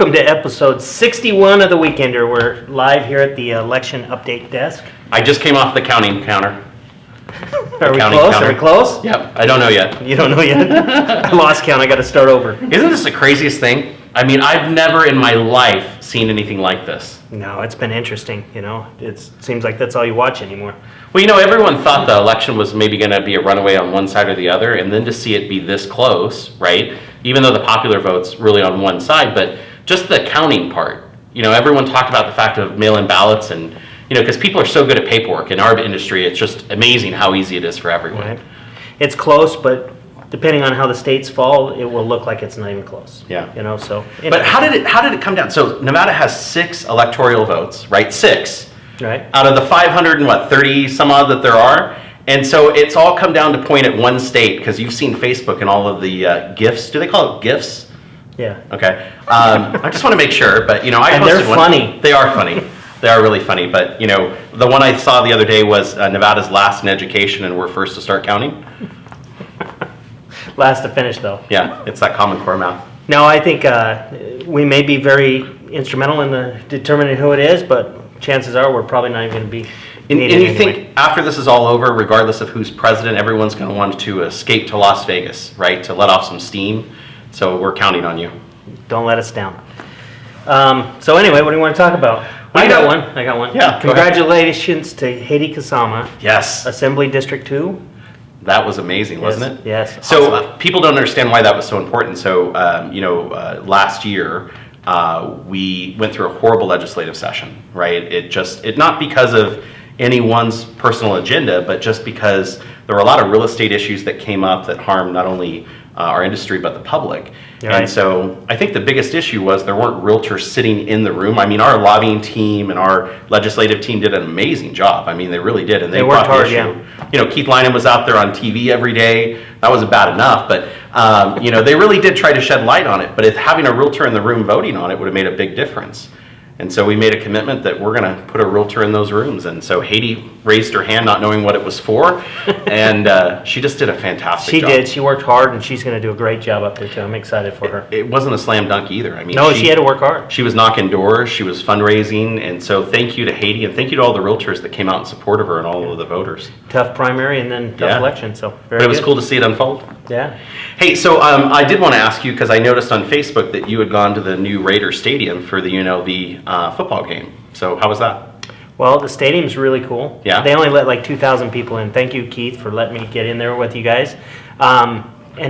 Welcome to episode 61 of The Weekender. We're live here at the election update desk. I just came off the counting counter. Are we close? Are we close? Yep, I don't know yet. You don't know yet? I lost count. I got to start over. Isn't this the craziest thing? I mean, I've never in my life seen anything like this. No, it's been interesting. You know, it seems like that's all you watch anymore. Well, you know, everyone thought the election was maybe going to be a runaway on one side or the other, and then to see it be this close, right? Even though the popular vote's really on one side, but just the counting part. You know, everyone talked about the fact of mail-in ballots and, you know, because people are so good at paperwork. In our industry, it's just amazing how easy it is for everyone. Right. It's close, but depending on how the states fall, it will look like it's not even close. Yeah. You know, so. But how did it come down? So Nevada has 6 electoral votes, right? 6. Right. Out of the 530 some odd that there are. And so it's all come down to point at one state, because you've seen Facebook and all of the GIFs. Do they call it GIFs? Yeah. Okay. I just want to make sure, but you know, I and posted they're one. funny. They are funny. They are really funny. But you know, the one I saw the other day was Nevada's last in education, and we're first to start counting. Last to finish, though. Yeah, it's that Common Core math. No, I think we may be very instrumental in determining who it is, but chances are we're probably not even going to be. And you think after this is all over, regardless of who's president, everyone's going to want to escape to Las Vegas, right? To let off some steam. So we're counting on you. Don't let us down. So anyway, what do you want to talk about? I got one. Yeah. Congratulations to Haiti Kasama. Yes. Assembly District 2. That was amazing, wasn't it? Yes. So awesome. People don't understand why that was so important. So, last year, we went through a horrible legislative session, right? It not because of anyone's personal agenda, but just because there were a lot of real estate issues that came up that harmed not only our industry, but the public. Right. And so I think the biggest issue was there weren't realtors sitting in the room. I mean, our lobbying team and our legislative team did an amazing job. I mean, they really did. And they worked brought the hard, issue. Yeah. You know, Keith Lynham was out there on TV every day. That wasn't bad enough, but they really did try to shed light on it. But if having a realtor in the room voting on it would have made a big difference. And so we made a commitment that we're going to put a realtor in those rooms. And so Haiti raised her hand not knowing what it was for. And she just did a fantastic job. She did. She worked hard, and she's going to do a great job up there, too. I'm excited for her. It wasn't a slam dunk either. I mean, no, she had to work hard. She was knocking doors. She was fundraising. And so thank you to Haiti, and thank you to all the realtors that came out in support of her and all of the voters. Tough primary and then tough election. So very But it was good. cool to see it unfold. Yeah. Hey, so I did want to ask you, because I noticed on Facebook that you had gone to the new Raider Stadium for the UNLV football game. So how was that? Well, the stadium's really cool. Yeah. They only let like 2,000 people in. Thank you, Keith, for letting me get in there with you guys. And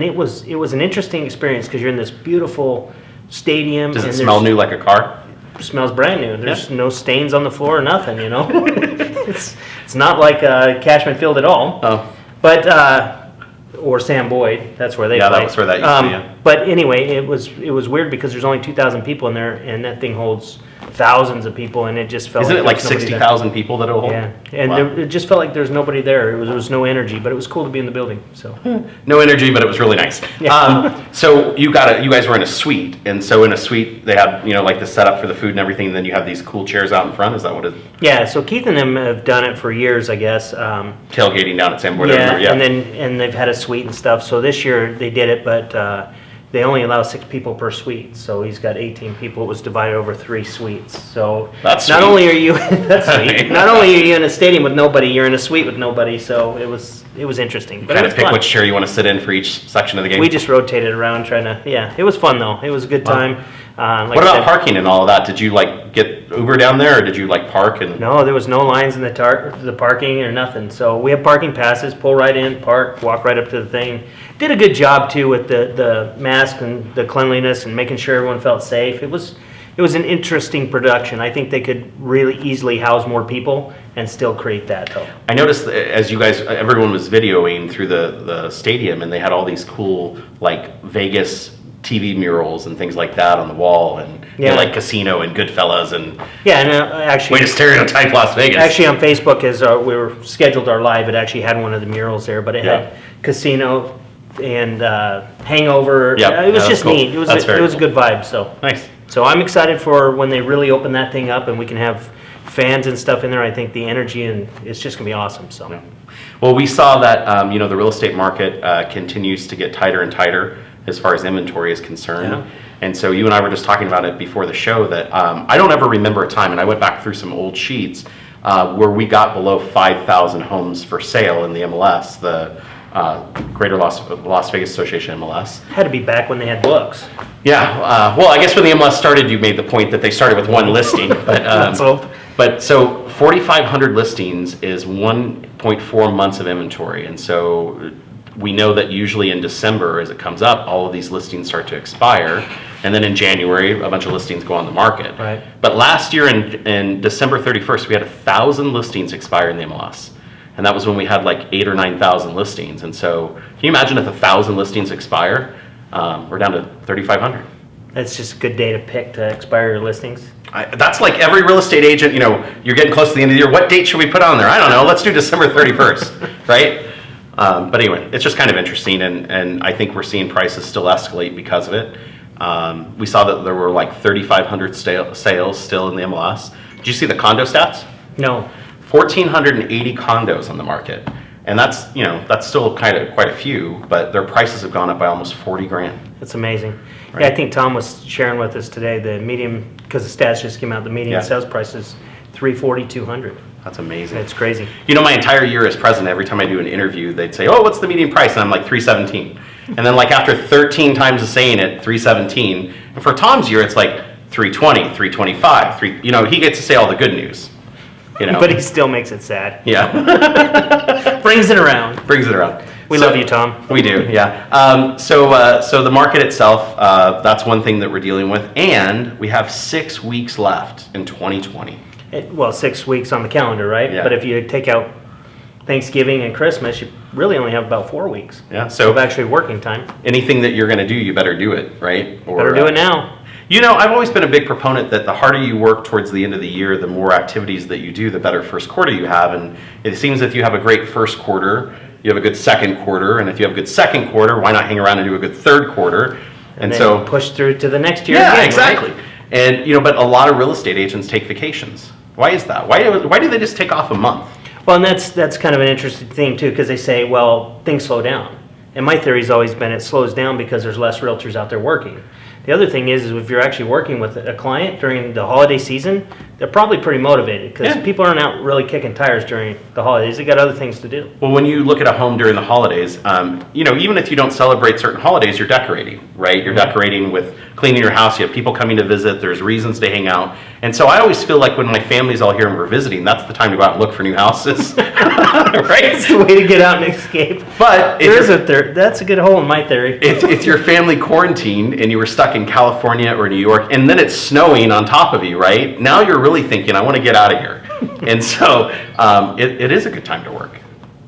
it was an interesting experience because you're in this beautiful stadium. Does it and smell new like a car? It smells brand new. There's no stains on the floor or nothing, you know. it's not like Cashman Field at all. Oh. But or Sam Boyd, that's where they play. Yeah, that was where that used to be, yeah. But anyway, it was weird because there's only 2,000 people in there, and that thing holds thousands of people, and it just felt Isn't it like there was nobody 60,000 people that it'll hold? there. Yeah, and Wow. it just felt like there was nobody there. There was no energy, but it was cool to be in the building. So No energy, but it was really nice. Yeah. So you guys were in a suite, and so in a suite they had like the setup for the food and everything. And then you have these cool chairs out in front. Is that what it is? yeah, so Keith and them have done it for years, I guess. Tailgating down at Sam Boyd. Yeah, and they've had a suite and stuff. So this year they did it, but they only allow 6 people per suite. So he's got 18 people. It was divided over 3 suites. So That's not sweet. only are you that's sweet. Not only are you in a stadium with nobody, you're in a suite with nobody. So it was interesting. But kind it of was pick fun. which chair you want to sit in for each section of the game. We just rotated around trying to. Yeah, it was fun though. It was a good time. Like what I about said, parking and all of that? Did you get Uber down there, or did you park and? No, there was no lines in the parking or nothing. So we have parking passes, pull right in, park, walk right up to the thing. Did a good job too with the mask and the cleanliness and making sure everyone felt safe. It was an interesting production. I think they could really easily house more people and still create that though. I noticed that as everyone was videoing through the stadium, and they had all these cool Vegas TV murals and things like that on the wall, and like Casino and Goodfellas and yeah, and actually way to stereotype Las Vegas. Actually, on Facebook, as we were scheduled our live, it actually had one of the murals there, but it had Casino and Hangover. Yeah, it was just cool. neat. It was a good vibe. So Nice. So I'm excited for when they really open that thing up and we can have fans and stuff in there. I think the energy and it's just gonna be awesome. So. Yeah. Well, we saw that the real estate market continues to get tighter and tighter as far as inventory is concerned. And so you and I were just talking about it before the show that I don't ever remember a time, and I went back through some old sheets where we got below 5,000 homes for sale in the MLS, the Greater Las Vegas Association MLS. Had to be back when they had books. Yeah, well, I guess when the MLS started, you made the point that they started with one listing. But, Let's hope. But so 4,500 listings is 1.4 months of inventory. And so we know that usually in December, as it comes up, all of these listings start to expire. And then in January, a bunch of listings go on the market. Right. But last year in December 31st, we had 1,000 listings expire in the MLS. And that was when we had like 8,000 or 9,000 listings. And so can you imagine if 1,000 listings expire? We're down to 3,500. That's just a good day to pick to expire your listings. That's like every real estate agent, you're getting close to the end of the year. What date should we put on there? I don't know. Let's do December 31st, right? But anyway, it's just kind of interesting. And I think we're seeing prices still escalate because of it. We saw that there were like 3,500 sales still in the MLS. Did you see the condo stats? No. 1,480 condos on the market. And that's still kind of quite a few, but their prices have gone up by almost 40 grand. That's amazing. Right. Yeah, I think Tom was sharing with us today the median, because the stats just came out, the median Yeah. sales price is 340, 200. That's amazing. It's crazy. My entire year as president, every time I do an interview, they'd say, "Oh, what's the median price?" And I'm like, 317. And then like after 13 times of saying it, 317. And for Tom's year, it's like 320, 325, he gets to say all the good news. But he still makes it sad. Yeah. Brings it around. Brings it around. We love you, Tom. We do, yeah. So the market itself, that's one thing that we're dealing with. And we have 6 weeks left in 2020. 6 weeks on the calendar, right? Yeah. But if you take out Thanksgiving and Christmas, you really only have about 4 weeks Yeah. So of actually working time. anything that you're going to do, you better do it, right? Or, Better do it now. I've always been a big proponent that the harder you work towards the end of the year, the more activities that you do, the better first quarter you have. And it seems if you have a great first quarter, you have a good second quarter. And if you have a good second quarter, why not hang around and do a good third quarter? And then so push through to the next year yeah, again, exactly. right? And, but a lot of real estate agents take vacations. Why is that? Why do they just take off a month? Well, and that's kind of an interesting thing too, because they say, well, things slow down. And my theory's always been it slows down because there's less realtors out there working. The other thing is if you're actually working with a client during the holiday season, they're probably pretty motivated because Yeah. people aren't out really kicking tires during the holidays. They got other things to do. Well, when you look at a home during the holidays, even if you don't celebrate certain holidays, you're decorating, right? You're decorating with cleaning your house. You have people coming to visit. There's reasons to hang out. And so I always feel like when my family's all here and we're visiting, that's the time to go out and look for new houses, right? It's the way to get out and escape. But That's a good hole in my theory. if your family quarantined and you were stuck in California or New York, and then it's snowing on top of you, right? Now you're really thinking, I want to get out of here. And so it is a good time to work.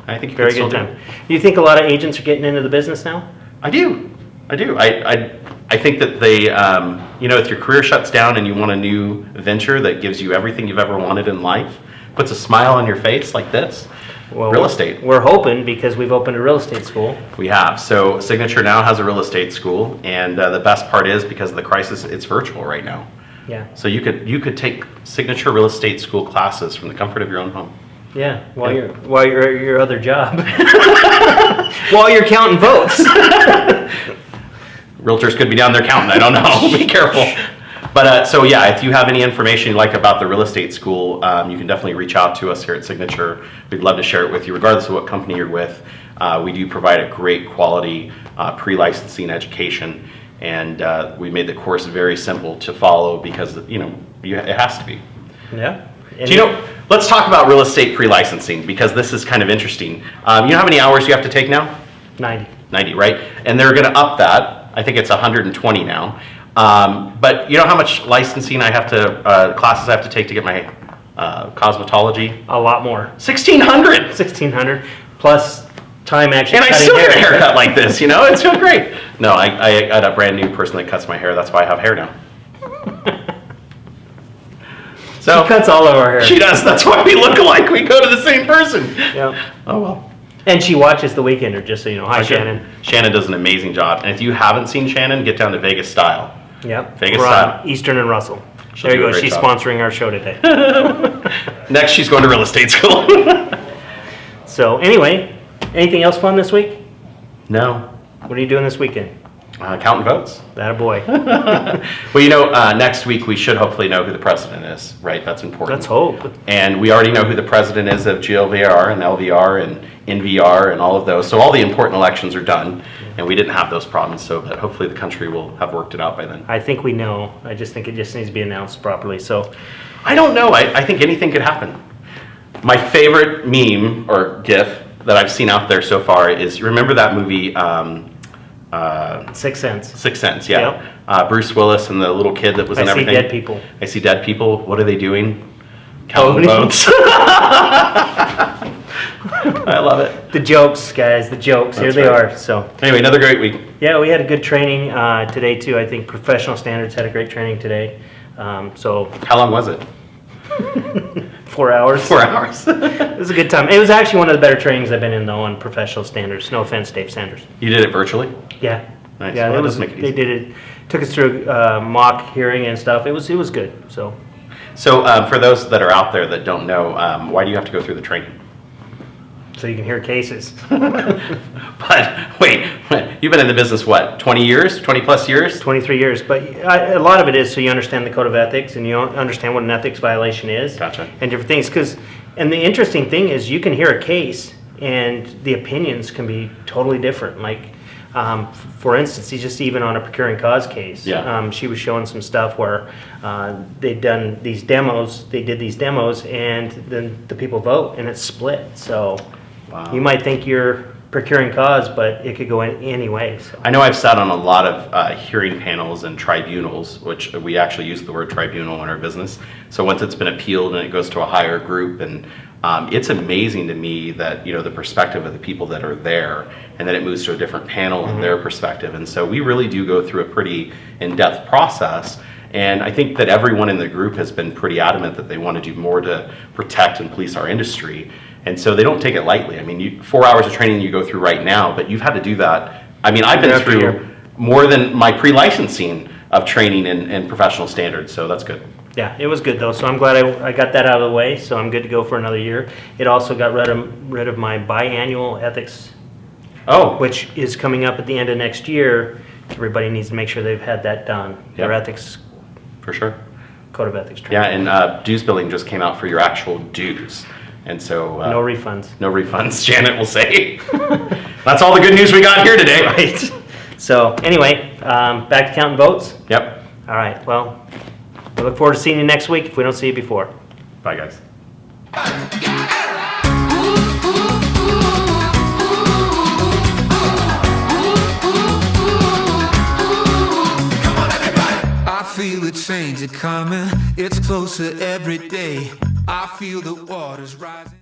I think you Very can good still time. Do you think a lot of agents are getting into the business now? I do. I think that they, if your career shuts down and you want a new venture that gives you everything you've ever wanted in life, puts a smile on your face like this, Well, real estate. We're hoping because we've opened a real estate school. We have. So Signature now has a real estate school, and the best part is because of the crisis, it's virtual right now. Yeah. So you could take Signature Real Estate School classes from the comfort of your own home. Yeah, while you're at your other job. While you're counting votes. Realtors could be down there counting. I don't know. Be careful. But if you have any information you'd like about the real estate school, you can definitely reach out to us here at Signature. We'd love to share it with you, regardless of what company you're with. We do provide a great quality pre-licensing education, and we made the course very simple to follow because it has to be. Yeah. And let's talk about real estate pre-licensing because this is kind of interesting. You know how many hours you have to take now? 90. 90, right? And they're going to up that. I think it's 120 now. But you know how much licensing classes I have to take to get my cosmetology? A lot more. 1,600! 1,600 plus time actually And I cutting still hair. get a haircut like this, It's so great. No, I got a brand new person that cuts my hair. That's why I have hair now. So She cuts all of our hair. She does. That's why we look alike. We go to the same person. Yeah. Oh, well. And she watches The Weekender, just so you know. Hi, Okay. Shannon. Shannon does an amazing job. And if you haven't seen Shannon, get down to Vegas Style. Yep. Vegas We're on style. Eastern and Russell. She'll There you do a go. great She's job. sponsoring our show today. Next, she's going to real estate school. So anyway, anything else fun this week? No. What are you doing this weekend? Counting votes. That a boy. Well, next week we should hopefully know who the president is, right? That's important. Let's hope. And we already know who the president is of GLVR and LVR and NVR and all of those. So all the important elections are done, and we didn't have those problems. So that hopefully the country will have worked it out by then. I think we know. I just think it just needs to be announced properly. So I don't know. I think anything could happen. My favorite meme or GIF that I've seen out there so far is, remember that movie, 6 Sense. Sixth Sense, yeah. Bruce Willis and the little kid that was in I see everything. dead people. I see dead people. What are they doing? Counting Voting. votes. I love it. The jokes, guys. The jokes. That's Here they right. are. So Anyway, another great week. yeah, we had a good training today too. I think Professional Standards had a great training today. So How long was it? 4 hours. 4 hours. It was a good time. It was actually one of the better trainings I've been in though on Professional Standards. No offense, Dave Sanders. You did it virtually? Yeah. Nice. Yeah, Well, it that was. does make it They easy. did it. Took us through mock hearing and stuff. It was good. So So for those that are out there that don't know, why do you have to go through the training? you can hear cases. But wait, you've been in the business, what, 20 years, 20 plus years? 23 years, but a lot of it is so you understand the code of ethics and you understand what an ethics violation is. Gotcha. And different things. And the interesting thing is you can hear a case and the opinions can be totally different. Like, for instance, just even on a procuring cause case, Yeah. she was showing some stuff where they'd done these demos, and then the people vote and it's split. So Wow. you might think you're procuring cause, but it could go in any way. So. I know I've sat on a lot of hearing panels and tribunals, which we actually use the word tribunal in our business. So once it's been appealed and it goes to a higher group, and it's amazing to me that, the perspective of the people that are there, and then it moves to a different panel and their perspective. And so we really do go through a pretty in-depth process. And I think that everyone in the group has been pretty adamant that they want to do more to protect and police our industry. And so they don't take it lightly. I mean, 4 hours of training you go through right now, but you've had to do that. I mean, I've been Year after through year. more than my pre-licensing of training and professional standards, so that's good. Yeah, it was good though, so I'm glad I got that out of the way, so I'm good to go for another year. It also got rid of my biannual ethics, Oh, which is coming up at the end of next year. Everybody needs to make sure they've had that done, their Yep. ethics, for sure. code of ethics training. Yeah, and dues billing just came out for your actual dues. And so... No refunds. no refunds, Janet will say. That's all the good news we got here today. Right. So anyway, back to counting votes. Yep. All right, well, we look forward to seeing you next week if we don't see you before. Bye, guys. I feel the change coming, it's closer every day. I feel the waters rising.